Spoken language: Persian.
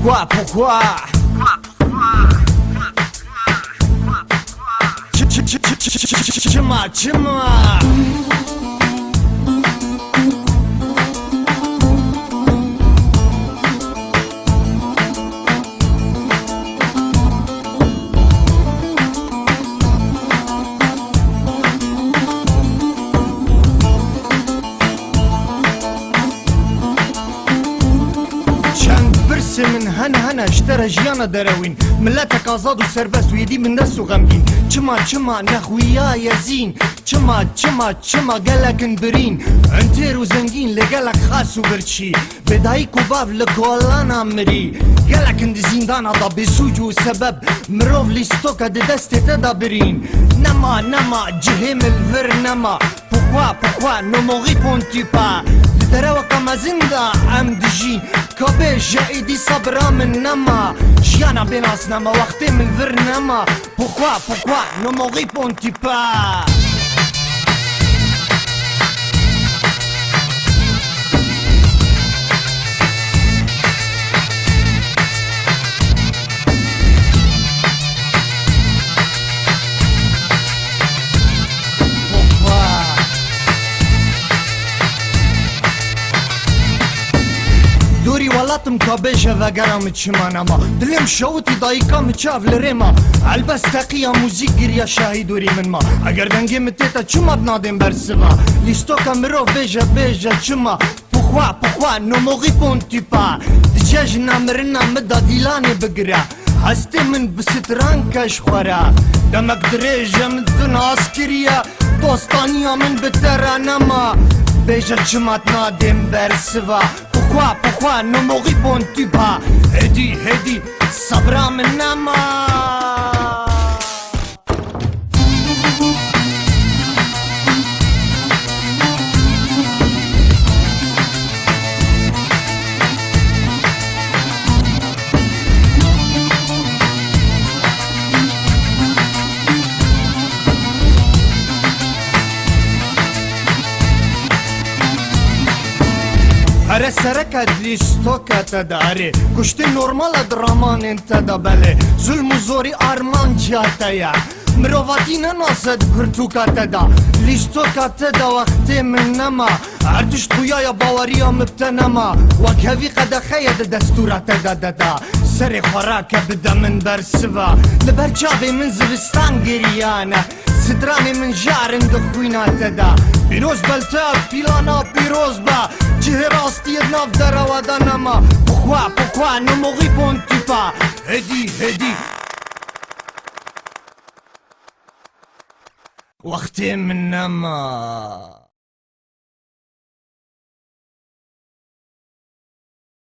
pourquoi Chima من هنا اشترى جيانا دراوين ملاتك آزاد وسربست ويدي من ناس وغمجين چما نخويا يزين چما قالك انبرين انتير وزنجين لقالك خاص وبرشي بدايك وباب لكولانا مري قالك اند زندان هذا بسوجو سبب مروف ليستوكا دستي تدابرين نما جهيم الفر نما pourquoi ne m'en réponds-tu pas دراوة كما زندا ام دجين كابي جايدي صبرا من نما جيانا بناس نما وقتي من الفر نما pourquoi ne m'en réponds-tu pas دوري ولاتم كابيجا وقرام تشمانما دلم شوتي دايكا متشاف لريما عالبس تقيا موزيك قريا شاهي دوري من ما اگر دنگي متيتا چما بنادم برسوا ليستوكا مرو بيجا چما pourquoi ne me réponds-tu pas دجاج نامرنا مدا ديلاني بقرا هستي من بستران كش خورا دمك دريجة من دون عسكرية دوستانيا من بترا نما بيجا چما تنادم برسوا pourquoi ne me réponds-tu pas هدي صبرا من نما اره سرکت لیستوکا تداره کشتی نورمال درامان انت دبله ظلم و زوری آرمان جاتا یا مروواتی نناسد گرتوکا تدا لیستوکا تدا وقتی من نما ارتش تویا باوریا مبتنما وکهوی قدخه دستورا تدا سر خوراک بدا من برسوا لبرچاوی من زوستان گریانه ستراني من جارن دخوينا تدا بيروز بلتا بيلانا بيروز با جه راستي ناف دروا دانما pourquoi ne me réponds-tu pas هدي وقتي من نما